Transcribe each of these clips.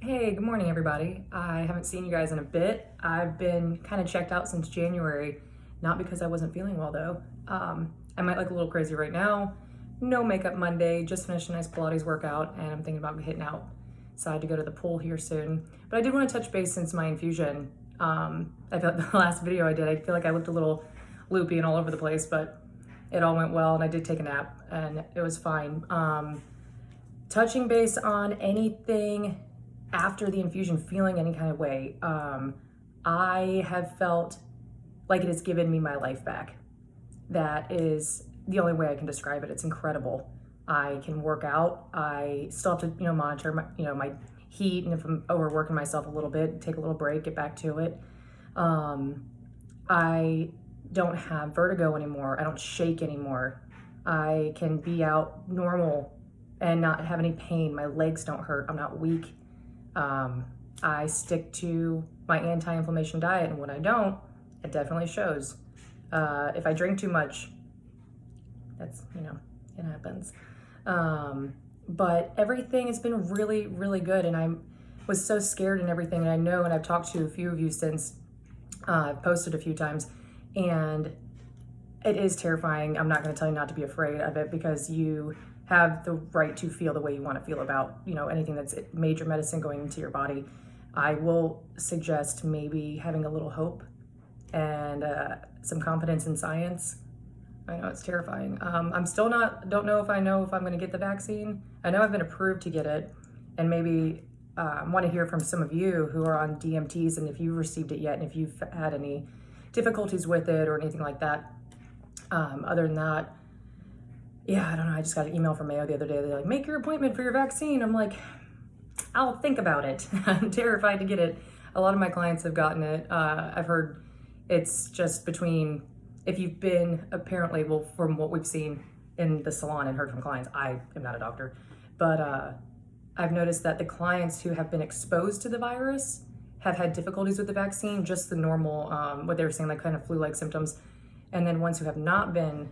Hey, good morning, everybody. I haven't seen you guys in a bit. I've been kind of checked out since January, not because I wasn't feeling well though. I might look a little crazy right now. No makeup Monday, just finished a nice Pilates workout, and I'm thinking about hitting outside to go to the pool here soon. But I did want to touch base since my infusion. I felt the last video I did, I feel like I looked a little loopy and all over the place, but it all went well, and I did take a nap, and it was fine. Touching base on anything after the infusion, feeling any kind of way, I have felt like it has given me my life back. That is the only way I can describe it. It's incredible. I can work out. I still have to, monitor my heat, and if I'm overworking myself a little bit, take a little break, get back to it. I don't have vertigo anymore. I don't shake anymore. I can be out normal and not have any pain. My legs don't hurt. I'm not weak. I stick to my anti-inflammation diet, and when I don't, it definitely shows. If I drink too much, that's, it happens. But everything has been really, really good, and I was so scared and everything, and I know, and I've talked to a few of you since I've posted a few times, and it is terrifying. I'm not going to tell you not to be afraid of it, because you have the right to feel the way you want to feel about, anything that's major medicine going into your body. I will suggest maybe having a little hope and some confidence in science. I know it's terrifying. I'm still don't know if I'm going to get the vaccine. I know I've been approved to get it, and maybe want to hear from some of you who are on DMTs, and if you've received it yet, and if you've had any difficulties with it or anything like that. Other than that, yeah, I don't know. I just got an email from Mayo the other day. They're like, make your appointment for your vaccine. I'm like, I'll think about it. I'm terrified to get it. A lot of my clients have gotten it. I've heard it's just between, if you've been apparently, well, from what we've seen in the salon and heard from clients, I am not a doctor, but I've noticed that the clients who have been exposed to the virus have had difficulties with the vaccine, just the normal, what they were saying, like kind of flu-like symptoms. And then ones who have not been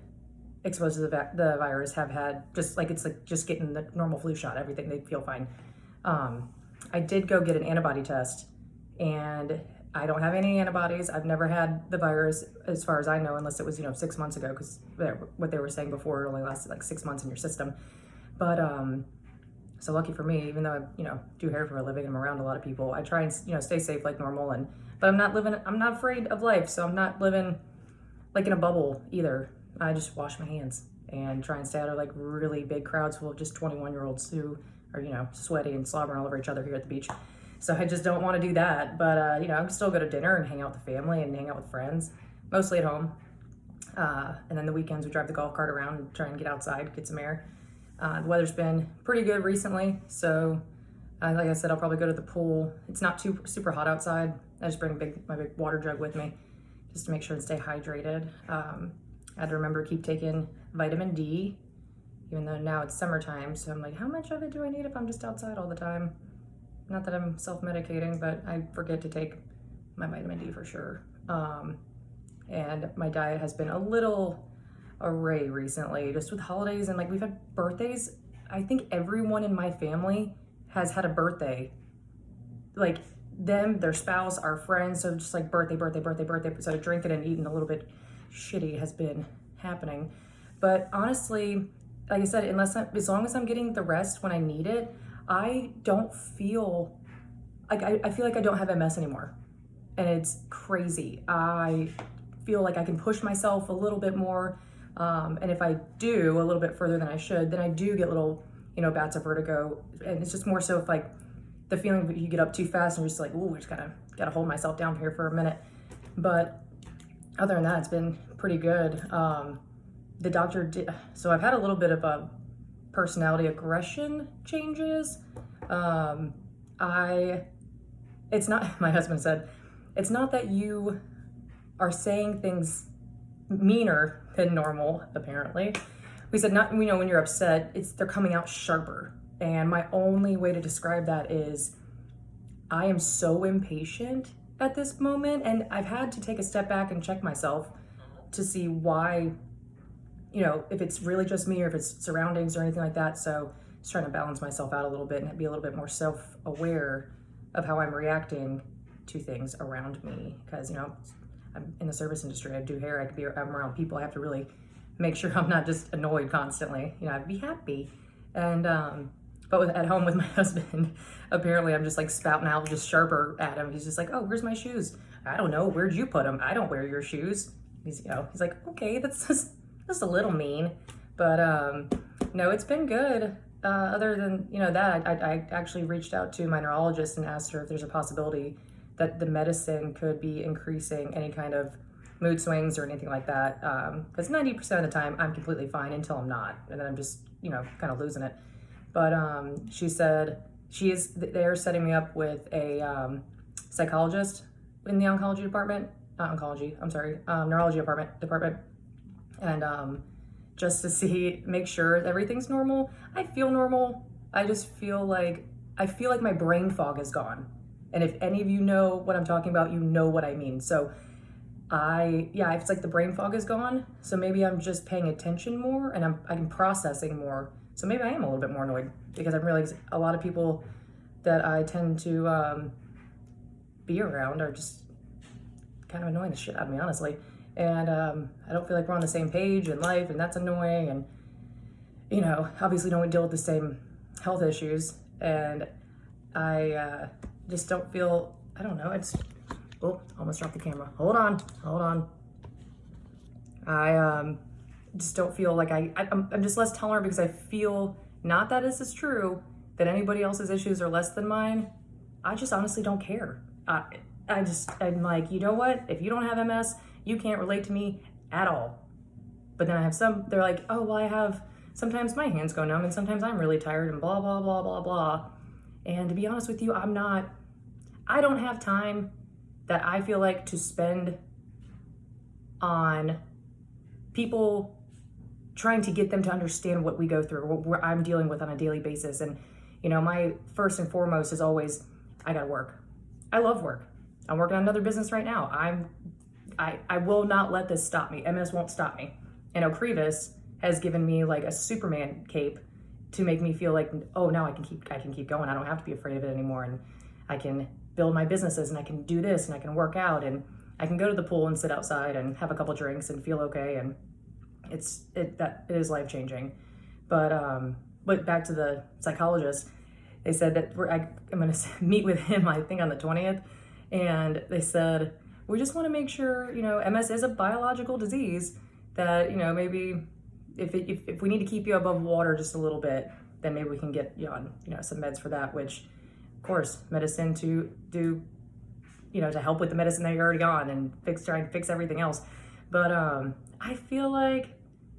exposed to the virus have had just getting the normal flu shot, everything, they feel fine. I did go get an antibody test, and I don't have any antibodies. I've never had the virus as far as I know, unless it was 6 months ago, because what they were saying before, it only lasted like 6 months in your system. But so lucky for me, even though I do hair for a living, I'm around a lot of people, I try and stay safe like normal, but I'm not afraid of life, so I'm not living like in a bubble either. I just wash my hands and try and stay out of like really big crowds full of just 21-year-olds who are, sweaty and slobbering all over each other here at the beach. So I just don't want to do that. But, I can still go to dinner and hang out with the family and hang out with friends, mostly at home. And then the weekends we drive the golf cart around and try and get outside, get some air. The weather's been pretty good recently. So like I said, I'll probably go to the pool. It's not too super hot outside. I just bring my big water jug with me just to make sure and stay hydrated. I had to remember to keep taking vitamin D, even though now it's summertime. So I'm like, how much of it do I need if I'm just outside all the time? Not that I'm self-medicating, but I forget to take my vitamin D for sure. And my diet has been a little array recently, just with holidays, and like we've had birthdays. I think everyone in my family has had a birthday. Like them, their spouse, our friends, so just like birthday. So drinking and eating a little bit shitty has been happening. But honestly, like I said, as long as I'm getting the rest when I need it, I don't feel like I feel like I don't have MS anymore. And it's crazy. I feel like I can push myself a little bit more. And if I do a little bit further than I should, then I do get little, bouts of vertigo. And it's just more so if like the feeling that you get up too fast and you're just like, ooh, I just gotta hold myself down here for a minute. But other than that, it's been pretty good. The doctor did, so I've had a little bit of a personality aggression changes. It's not, my husband said, it's not that you are saying things meaner than normal, apparently. We said, not, when you're upset, they're coming out sharper. And my only way to describe that is I am so impatient at this moment, and I've had to take a step back and check myself to see why, if it's really just me or if it's surroundings or anything like that. So just trying to balance myself out a little bit and be a little bit more self-aware of how I'm reacting to things around me. Because, you know, I'm in the service industry, I do hair, I'm around people, I have to really make sure I'm not just annoyed constantly. You know, I'd be happy. And, but at home with my husband, apparently I'm just like spouting out just sharper at him. He's just like, oh, where's my shoes? I don't know, where'd you put them? I don't wear your shoes. He's like, okay, that's just a little mean. But no, it's been good. Other than, you know, that, I actually reached out to my neurologist and asked her if there's a possibility that the medicine could be increasing any kind of mood swings or anything like that. Because 90% of the time I'm completely fine until I'm not. And then I'm just, you know, kind of losing it. But she said they're setting me up with a psychologist in the oncology department, neurology department. And just to make sure that everything's normal. I feel normal. I just feel like my brain fog is gone. And if any of you know what I'm talking about, you know what I mean. So it's like the brain fog is gone. So maybe I'm just paying attention more and I'm processing more. So maybe I am a little bit more annoyed because I'm realizing a lot of people that I tend to be around are just kind of annoying the shit out of me, honestly. And I don't feel like we're on the same page in life, and that's annoying. And, you know, obviously don't deal with the same health issues. And I just don't feel, I don't know, almost dropped the camera. Hold on. I just don't feel like I'm just less tolerant because I feel, not that this is true, that anybody else's issues are less than mine. I just honestly don't care. I'm like, you know what? If you don't have MS, you can't relate to me at all. But then I have they're like, oh, well, sometimes my hands go numb and sometimes I'm really tired and blah, blah, blah, blah, blah. And to be honest with you, I don't have time that I feel like to spend on people trying to get them to understand what we go through, what I'm dealing with on a daily basis. And, you know, my first and foremost is always, I gotta work. I love work. I'm working on another business right now. I will not let this stop me. MS won't stop me. And ocrevus has given me like a Superman cape to make me feel like, oh, now I can keep going. I don't have to be afraid of it anymore. And I can build my businesses and I can do this and I can work out and I can go to the pool and sit outside and have a couple drinks and feel okay. And it is life changing. But back to the psychologist, they said that I'm going to meet with him, I think on the 20th. And they said, we just want to make sure, you know, MS is a biological disease that, you know, maybe if we need to keep you above water just a little bit, then maybe we can get you on, you know, some meds for that, which of course, medicine to do, you know, to help with the medicine that you're already on and try and fix everything else. But I feel like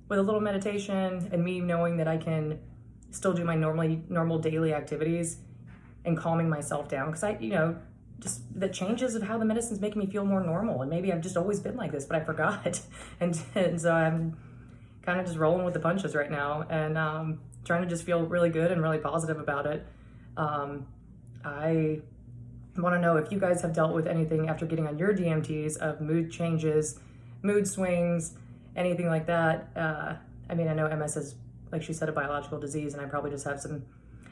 with a little meditation and me knowing that I can still do my normal daily activities and calming myself down, because you know, just the changes of how the medicine's making me feel more normal. And maybe I've just always been like this, but I forgot. and so I'm kind of just rolling with the punches right now and trying to just feel really good and really positive about it. I want to know if you guys have dealt with anything after getting on your DMTs of mood changes, mood swings, anything like that. I mean, I know MS is, like she said, a biological disease, and I probably just have some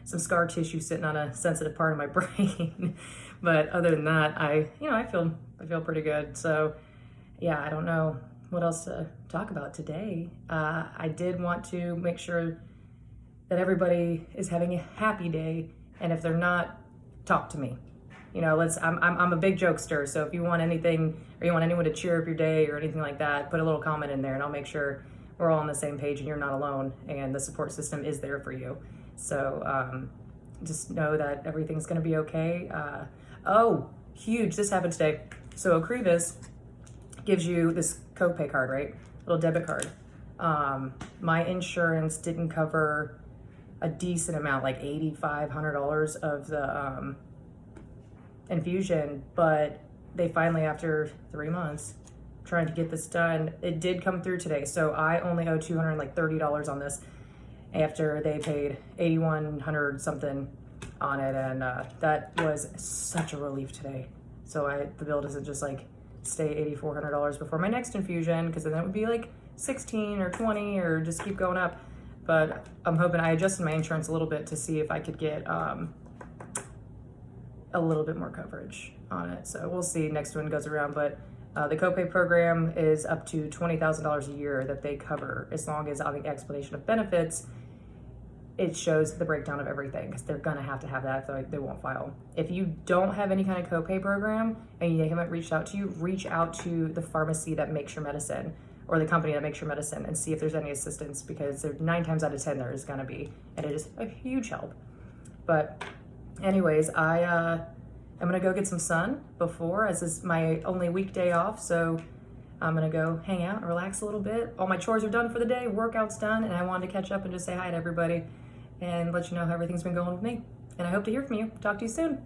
scar tissue sitting on a sensitive part of my brain. But other than that, I feel pretty good. So yeah, I don't know what else to talk about today. I did want to make sure that everybody is having a happy day, and if they're not, talk to me. You know, I'm a big jokester, so if you want anything or you want anyone to cheer up your day or anything like that, put a little comment in there and I'll make sure we're all on the same page and you're not alone and the support system is there for you. So just know that everything's gonna be okay. Oh, huge, this happened today. So ocrevus gives you this copay card, right? Little debit card. My insurance didn't cover a decent amount, like $8,500 of the infusion, but they finally, after 3 months trying to get this done, it did come through today. So I only owe $230 on this after they paid $8,100 something on it, and that was such a relief today. So the bill doesn't just like stay $8,400 before my next infusion, because then it would be like 16 or 20 or just keep going up. But I'm hoping, I adjusted my insurance a little bit to see if I could get a little bit more coverage on it. So we'll see next one goes around. But the copay program is up to $20,000 a year that they cover, as long as on the explanation of benefits, it shows the breakdown of everything, because they're gonna have to have that, if they won't file. If you don't have any kind of copay program and they haven't reached out to you, reach out to the pharmacy that makes your medicine, or the company that makes your medicine, and see if there's any assistance, because 9 times out of 10 there is gonna be, and it is a huge help. But anyways, I'm gonna go get some sun before, as is my only weekday off, so I'm gonna go hang out and relax a little bit. All my chores are done for the day, workout's done, and I wanted to catch up and just say hi to everybody and let you know how everything's been going with me. And I hope to hear from you. Talk to you soon.